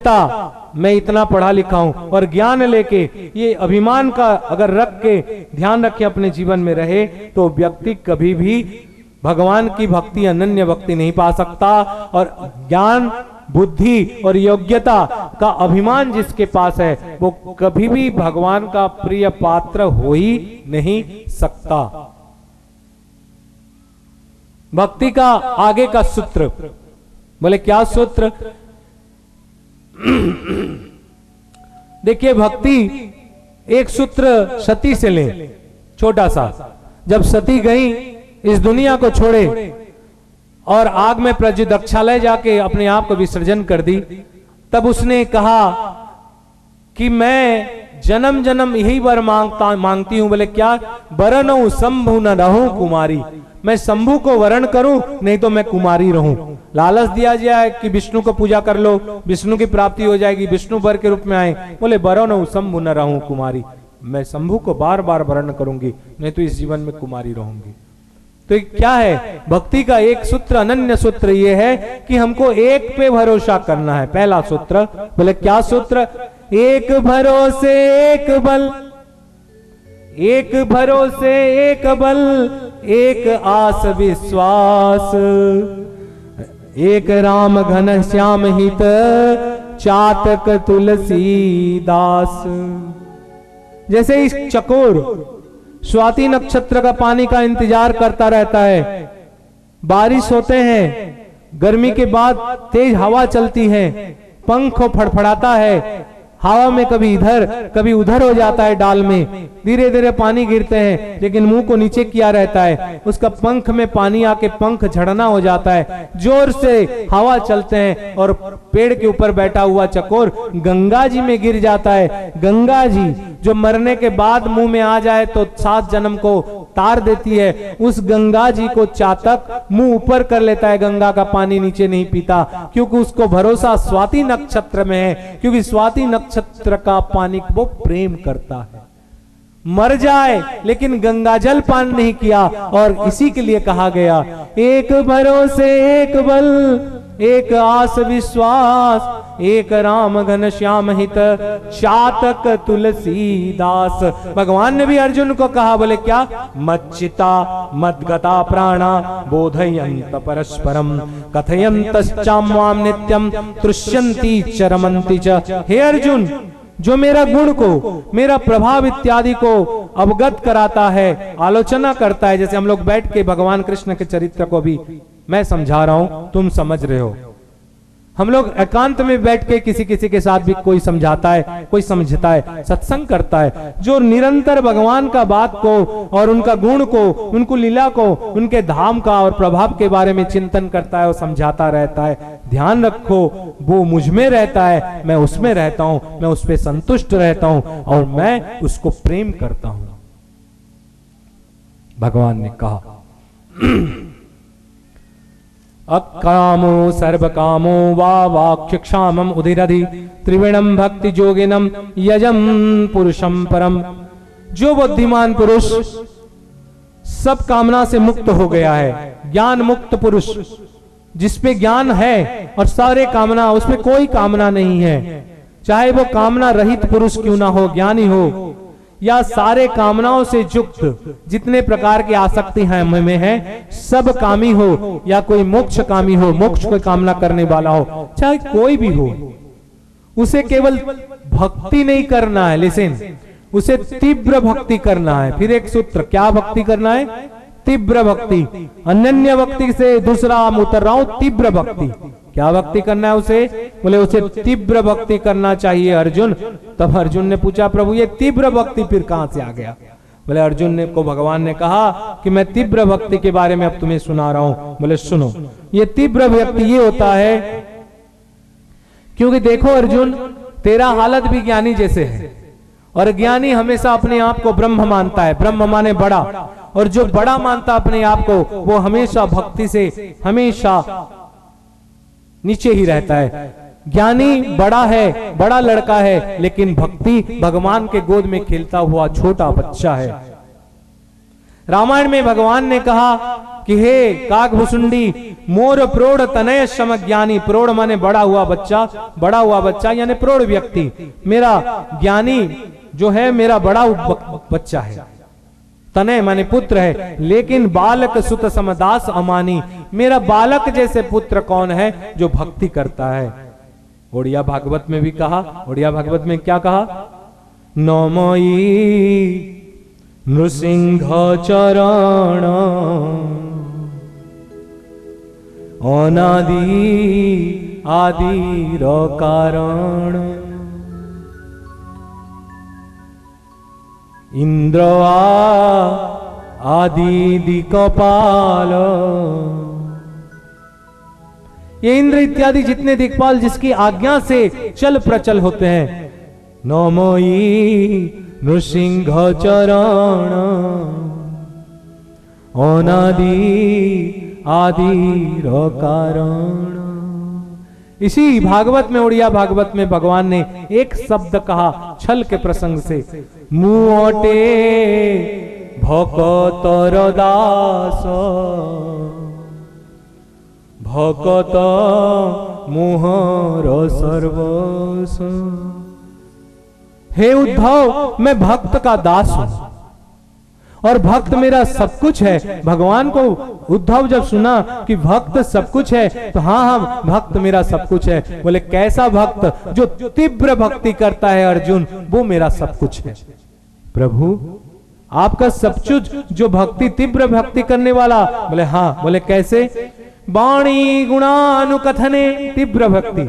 योग्यता, मैं इतना पढ़ा लिखा हूं, और ज्ञान लेके ये अभिमान का अगर रख के ध्यान रखे अपने जीवन में रहे, तो व्यक्ति कभी भी भगवान की भक्ति, अनन्य भक्ति नहीं पा सकता। और ज्ञान, बुद्धि और योग्यता का अभिमान जिसके पास है, वो कभी भी भगवान का प्रिय पात्र हो ही नहीं सकता। भक्ति का आगे का सूत्र, बोले क्या सूत्र? देखिए, भक्ति एक सूत्र सती से ले, छोटा सा। जब सती गई इस दुनिया को छोड़े और आग में प्रज्वलक्षालय जाके अपने आप को विसर्जन कर दी, तब उसने कहा कि मैं जन्म जन्म यही वर मांगती हूं। बोले क्या? वरन शंभु न रहूं कुमारी, मैं शंभु को वरण करूं, नहीं तो मैं कुमारी रहूं। लालच दिया जाए कि विष्णु को पूजा कर लो, विष्णु की प्राप्ति हो जाएगी, विष्णु वर के रूप में आए। बोले वरन शंभु न रहूं कुमारी, मैं शंभु को बार बार वरण करूंगी, नहीं तो इस जीवन में कुमारी रहूंगी। तो क्या है भक्ति का एक सूत्र, अनन्य सूत्र ये है कि हमको एक पे भरोसा करना है। पहला सूत्र, बोले क्या सूत्र? एक भरोसे एक बल, एक भरोसे एक बल, एक आस विश्वास, एक राम घन श्याम हित, चातक तुलसीदास। जैसे इस चकोर स्वाति नक्षत्र का पानी का इंतजार करता रहता है, बारिश होते हैं, गर्मी के बाद तेज हवा चलती है, पंख फड़फड़ाता है, हवा में कभी इधर कभी उधर हो जाता है, डाल में धीरे धीरे पानी गिरते हैं, लेकिन मुंह को नीचे किया रहता है, उसका पंख में पानी आके पंख झड़ना हो जाता है, जोर से हवा चलते हैं और पेड़ के ऊपर बैठा हुआ चकोर गंगा जी में गिर जाता है। गंगा जी जो मरने के बाद मुंह में आ जाए तो 7 जन्म को तार देती है, उस गंगा जी को चातक मुंह ऊपर कर लेता है, गंगा का पानी नीचे नहीं पीता, क्योंकि उसको भरोसा स्वाति नक्षत्र में है, क्योंकि स्वाति नक्षत्र का पानी वो प्रेम करता है। मर जाए लेकिन गंगा जल पान नहीं किया, और इसी के लिए कहा गया एक भरोसे एक बल, एक आस विश्वास, एक राम घन श्याम हित, चातक तुलसीदास। भगवान ने भी अर्जुन को कहा, बोले क्या? मच्चिता मद्गता प्राणा बोधयंत परस्परम कथयंतश्चाम्वाम नित्यम तुष्यन्ति चरमन्ति च। हे अर्जुन, जो मेरा गुण को, मेरा प्रभाव इत्यादि को अवगत कराता है, आलोचना करता है, जैसे हम लोग बैठ के भगवान कृष्ण के चरित्र को भी मैं समझा रहा हूं, तुम समझ रहे हो। हम लोग एकांत में बैठ के किसी किसी के साथ भी कोई समझाता है, कोई समझता है, सत्संग करता है, जो निरंतर भगवान का बात को और उनका गुण को, उनको लीला को, उनके धाम का और प्रभाव के बारे में चिंतन करता है और समझाता रहता है। ध्यान रखो, वो मुझ में रहता है, मैं उसमें रहता हूं, मैं उस पर संतुष्ट रहता हूं और मैं उसको प्रेम करता हूं। भगवान ने कहा अकामो सर्वकामो वा वाक्यक्षामम उदिरधि त्रिविणम भक्ति जोगिनम यजम पुरुषम परम। जो बुद्धिमान पुरुष सब कामना से मुक्त हो गया है, ज्ञान मुक्त पुरुष, जिसपे ज्ञान है और सारे कामना, उसमें कोई कामना नहीं है, चाहे वो कामना रहित पुरुष क्यों ना हो, ज्ञानी हो या सारे कामनाओं से युक्त, जितने प्रकार की आसक्ति है में है, सब कामी हो या कोई मोक्ष कामी हो, मोक्ष को कामना करने वाला हो, चाहे कोई भी हो, उसे केवल भक्ति नहीं करना है, लिसन, उसे तीव्र भक्ति करना है। फिर एक सूत्र, क्या भक्ति करना है? तीव्र भक्ति। अनन्य भक्ति से दूसरा उतर रहा हूं, तीव्र भक्ति। क्या भक्ति करना है उसे? बोले उसे तीव्र भक्ति करना चाहिए अर्जुन। तब अर्जुन ने पूछा, प्रभु ये तीव्र भक्ति फिर कहां से आ गया? बोले अर्जुन ने को भगवान ने कहा कि मैं तीव्र भक्ति के बारे में अब तुम्हें सुना रहा हूं। बोले सुनो, ये तीव्र भक्ति ये होता है, क्योंकि देखो अर्जुन, तेरा हालत भी ज्ञानी जैसे है, और ज्ञानी हमेशा अपने आप को ब्रह्म मानता है, ब्रह्म माने बड़ा, और जो बड़ा मानता अपने आप को, वो हमेशा भक्ति से हमेशा नीचे ही रहता है। ज्ञानी बड़ा है, बड़ा लड़का है, लेकिन भक्ति भगवान के गोद में खेलता हुआ छोटा बच्चा है। रामायण में भगवान ने कहा कि हे काकभुसुंडी मोर प्रौढ़ तनय सम ज्ञानी, प्रौढ़ माने बड़ा हुआ बच्चा यानी प्रौढ़ व्यक्ति, मेरा ज्ञानी जो है मेरा बड़ा बच्चा है, तनय माने पुत्र है, लेकिन बालक सुत समदास अमानी, मेरा बालक जैसे पुत्र कौन है जो भक्ति करता है। ओडिया भागवत में भी कहा, ओडिया भागवत में क्या कहा, नमयी नृसिंह चरण अनादि आदिर कारण, इंद्र आदि दिक्पाल, ये इंद्र इत्यादि जितने दिक्पाल जिसकी आज्ञा से चल प्रचल होते हैं। नमयी नृसिंह चरण अनादि आदिर कारण। इसी भागवत में, उड़िया भागवत में भगवान ने एक शब्द कहा छल के प्रसंग से, मुओटे भकतर दास भकत मोहर सर्वस। हे उद्धव, मैं भक्त का दास हूं और भक्त मेरा सब कुछ है। भगवान को उद्धव जब सुना कि भक्त सब कुछ है तो हाँ भक्त मेरा सब कुछ है। बोले कैसा भक्त? जो तीव्र भक्ति करता है अर्जुन, वो मेरा सब कुछ है। प्रभु आपका सब कुछ जो भक्ति, तीव्र भक्ति करने वाला? बोले हाँ। बोले कैसे? वाणी गुणानुकथने तीव्र भक्ति,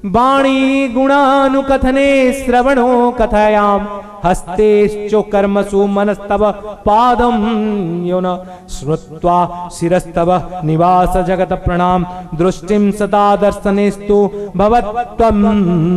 वाणी गुणानुकथने श्रवणो कथयाम, हस्तेश्चो कर्मसु मनस्तव पादम यो न श्रुत्वा शिरस्तव निवास जगत प्रणाम, दृष्टिम सदा दर्शनेस्तु भवत्वं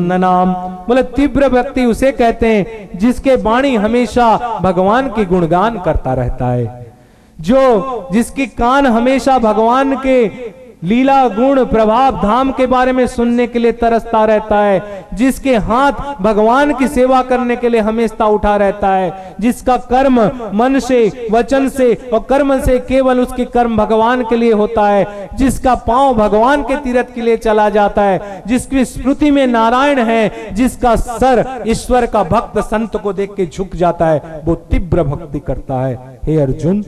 ननाम। बोले तीव्र भक्ति उसे कहते हैं जिसके वाणी हमेशा भगवान की गुणगान करता रहता है, जिसकी कान हमेशा भगवान के लीला गुण प्रभाव धाम के बारे में सुनने के लिए तरसता रहता है, जिसके हाथ भगवान की सेवा करने के लिए हमेशा उठा रहता है, जिसका कर्म मन से, वचन से और कर्म से केवल उसकी कर्म भगवान के लिए होता है, जिसका पांव भगवान के तीर्थ के लिए चला जाता है, जिसकी स्मृति में नारायण है, जिसका सर ईश्वर का भक्त संत को देख के झुक जाता है, वो तीव्र भक्ति करता है। हे अर्जुन,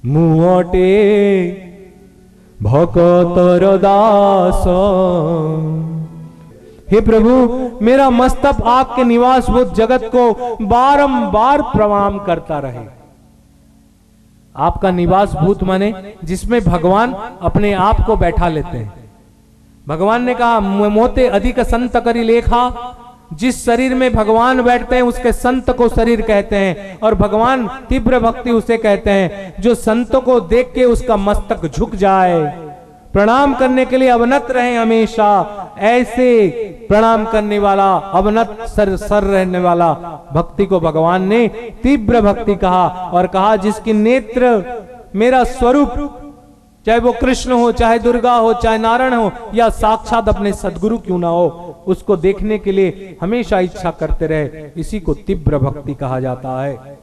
मुओटे भकतर दास, हे प्रभु मेरा मस्तक आपके निवास भूत जगत को बारंबार प्रणाम करता रहे। आपका निवास भूत माने जिसमें भगवान अपने आप को बैठा लेते हैं। भगवान ने कहा मोते अधिक संत करी लेखा, जिस शरीर में भगवान बैठते हैं उसके संत को शरीर कहते हैं, और भगवान तीव्र भक्ति उसे कहते हैं जो संतों को देख के उसका मस्तक झुक जाए, प्रणाम करने के लिए अवनत रहे हमेशा। ऐसे प्रणाम करने वाला, अवनत सर रहने वाला भक्ति को भगवान ने तीव्र भक्ति कहा, और कहा जिसकी नेत्र मेरा स्वरूप, चाहे वो कृष्ण हो, चाहे दुर्गा हो, चाहे नारायण हो, या साक्षात अपने सदगुरु क्यों ना हो, उसको देखने के लिए हमेशा इच्छा करते रहे, इसी को तीव्र भक्ति कहा जाता है।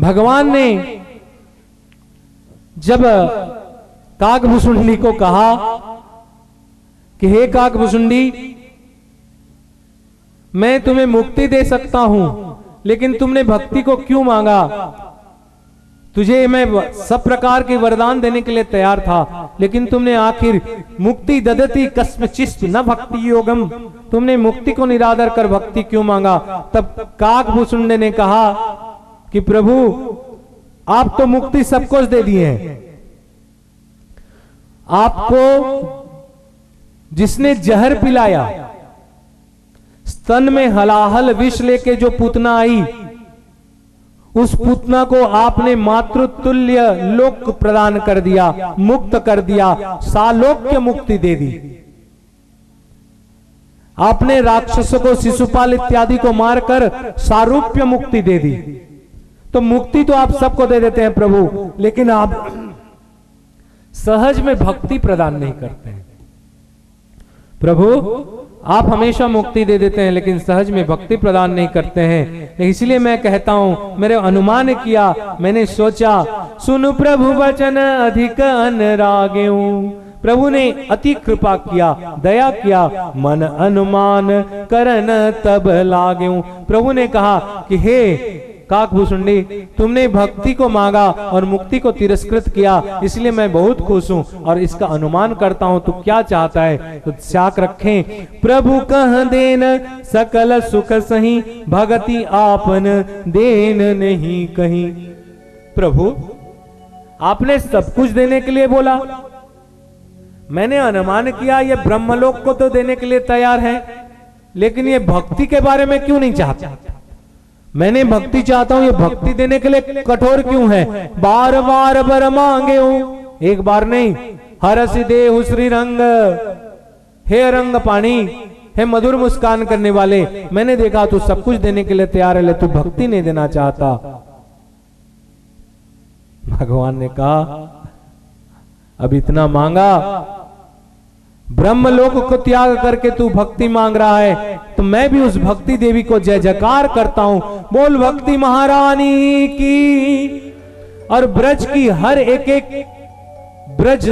भगवान ने जब काकभुसुंडी को कहा कि हे काकभुसुंडी, मैं तुम्हें मुक्ति दे सकता हूं, लेकिन तुमने भक्ति को क्यों मांगा? तुझे मैं सब प्रकार के वरदान देने के लिए तैयार था, लेकिन तुमने आखिर मुक्ति ददति कस्मचित् न भक्ति योगम, तुमने मुक्ति को निरादर कर भक्ति क्यों मांगा? तब काकभुसुंडी ने कहा कि प्रभु आप तो मुक्ति सबको दे दिए हैं, आपको जिसने जहर पिलाया, स्तन में हलाहल विष लेके जो पूतना आई, उस पूतना को आपने मातृतुल्य लोक प्रदान कर दिया, मुक्त कर दिया, सालोक्य मुक्ति दे दी। आपने राक्षसों को, शिशुपाल इत्यादि को मारकर सारूप्य मुक्ति दे दी। तो मुक्ति तो आप सबको दे देते हैं प्रभु, लेकिन आप सहज में भक्ति प्रदान नहीं करते हैं। प्रभु आप हमेशा मुक्ति दे देते हैं लेकिन सहज में भक्ति प्रदान नहीं करते हैं, इसलिए मैं कहता हूँ, मेरे अनुमान किया, मैंने सोचा, सुन प्रभु वचन अधिक अनुराग्यों। प्रभु ने अति कृपा किया, दया किया, मन अनुमान करन तब लाग्यों। प्रभु ने कहा कि हे काकभूषुंडी, तुमने भक्ति को मांगा और मुक्ति को तिरस्कृत किया, इसलिए मैं बहुत खुश हूँ और इसका अनुमान करता हूँ तू क्या चाहता है। तो चाक रखें, प्रभु कह देन सकल सुख सही, भगति आपन देन नहीं कहीं। प्रभु आपने सब कुछ देने के लिए बोला, मैंने अनुमान किया ये ब्रह्मलोक को तो देने के लिए तैयार है, लेकिन ये भक्ति के बारे में क्यों नहीं चाहता। मैंने भक्ति चाहता हूं, ये भक्ति देने के लिए कठोर क्यों है। बार बार बर मांगे हूं, एक बार नहीं। हरस देहु श्री रंग, हे रंग पानी, हे मधुर मुस्कान करने वाले, मैंने देखा तू सब कुछ देने के लिए तैयार है, तू भक्ति नहीं देना चाहता। भगवान ने कहा अब इतना मांगा, ब्रह्मलोक को त्याग करके तू भक्ति मांग रहा है, तो मैं भी उस भक्ति देवी को जय जयकार करता हूं। बोल भक्ति महारानी की। और ब्रज की हर एक एक ब्रज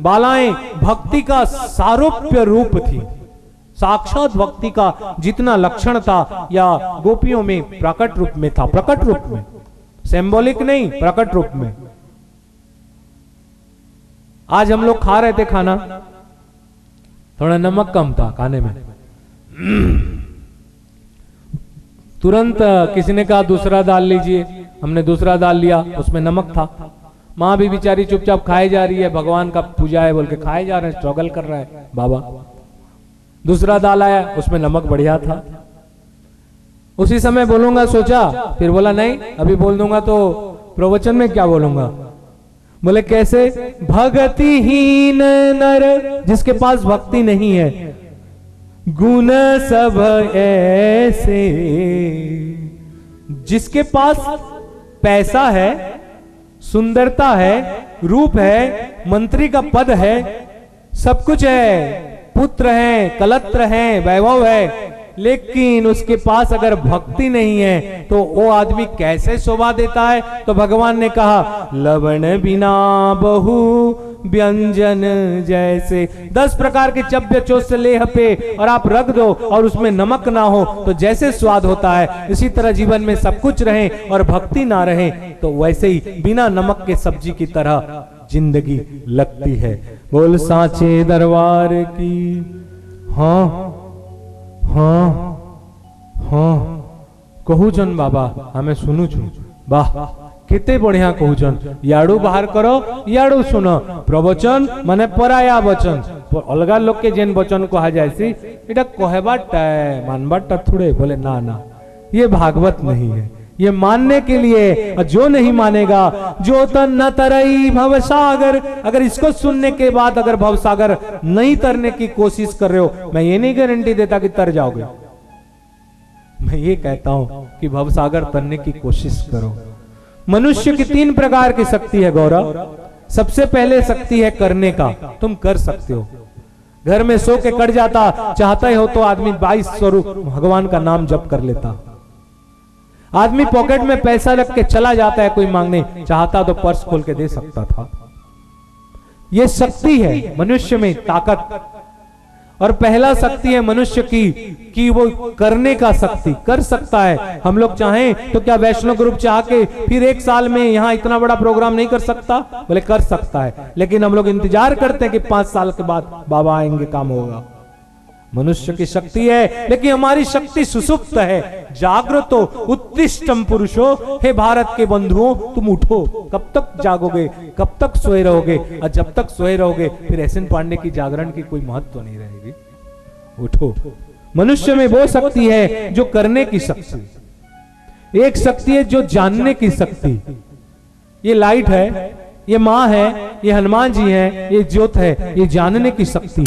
बालाएं भक्ति का सारूप्य रूप थी, साक्षात भक्ति का जितना लक्षण था या गोपियों में प्रकट रूप में था, प्रकट रूप में, सिंबॉलिक नहीं, प्रकट रूप में। आज हम लोग खा रहे थे खाना, थोड़ा नमक कम था खाने में, तुरंत किसी ने कहा दूसरा दाल लीजिए, हमने दूसरा दाल लिया, उसमें नमक था। माँ भी बेचारी चुपचाप खाए जा रही है, भगवान का पूजा है बोल के खाए जा रहे हैं, स्ट्रगल कर रहा है बाबा। दूसरा दाल आया, उसमें नमक बढ़िया था। उसी समय बोलूंगा सोचा, फिर बोला नहीं अभी बोल दूंगा तो प्रवचन में क्या बोलूंगा। बोले कैसे, भगतिहीन नर, जिसके पास भक्ति नहीं है, गुण सब ऐसे, जिसके पास पैसा है, सुंदरता है, रूप है, मंत्री का पद है, सब कुछ है, पुत्र है, कलत्र है, वैभव है, लेकिन उसके पास अगर भक्ति नहीं है तो वो आदमी कैसे शोभा देता है। तो भगवान ने कहा लवण बिना बहु व्यंजन जैसे, 10 प्रकार के चव्य चोष लेह पे और आप रख दो और उसमें नमक ना हो तो जैसे स्वाद होता है, इसी तरह जीवन में सब कुछ रहे और भक्ति ना रहे तो वैसे ही बिना नमक के सब्जी की तरह जिंदगी लगती है। बोल सांचे दरबार की। हाँ हाँ हाँ कहूचन बाबा हमें सुनु छु, वाह केते बढ़िया कहूचन। याडू बाहर करो, याडू सुनो, प्रवचन माने पराया वचन, अलगा लोग के जेन वचन कहा जायसी एटा कहबाटा मानबाटा थोड़े। बोले ना ना, ये भागवत नहीं है, ये मानने के लिए। जो नहीं मानेगा, जो तन न तरई भवसागर, अगर इसको सुनने के बाद अगर भवसागर नहीं तरने की कोशिश कर रहे हो, मैं ये नहीं गारंटी देता कि तर जाओगे, मैं ये कहता हूं कि भवसागर तरने की कोशिश करो। मनुष्य की 3 प्रकार की शक्ति है गौरव। सबसे पहले शक्ति है करने का, तुम कर सकते हो। घर में सो के कट जाता, चाहता हो तो आदमी 22 स्वरूप भगवान का नाम जप कर लेता। आदमी पॉकेट में पैसा रख के चला जाता है, कोई मांगने चाहता तो पर्स खोल के दे सकता था। ये शक्ति है मनुष्य में, ताकत। और पहला शक्ति है मनुष्य की कि वो करने का शक्ति, कर सकता है। हम लोग चाहें तो क्या वैष्णव ग्रुप चाह के फिर 1 साल में यहाँ इतना बड़ा प्रोग्राम नहीं कर सकता? बोले कर सकता है, लेकिन हम लोग इंतजार करते हैं कि 5 साल के बाद बाबा आएंगे, काम होगा। मनुष्य की शक्ति है, लेकिन हमारी शक्ति सुसुप्त है। जागृतो उत्तिष्ठम पुरुषो, हे भारत के बंधुओं तुम उठो। कब तक जागोगे, कब तक सोए रहोगे? और जब तक सोए रहोगे फिर एसएन पांडे की जागरण की कोई महत्व नहीं रहेगी। उठो। मनुष्य में वो शक्ति है जो करने की शक्ति, एक शक्ति है जो जानने की शक्ति। ये लाइट है, ये माँ है, ये हनुमान जी है, ये ज्योत है, ये जानने की शक्ति।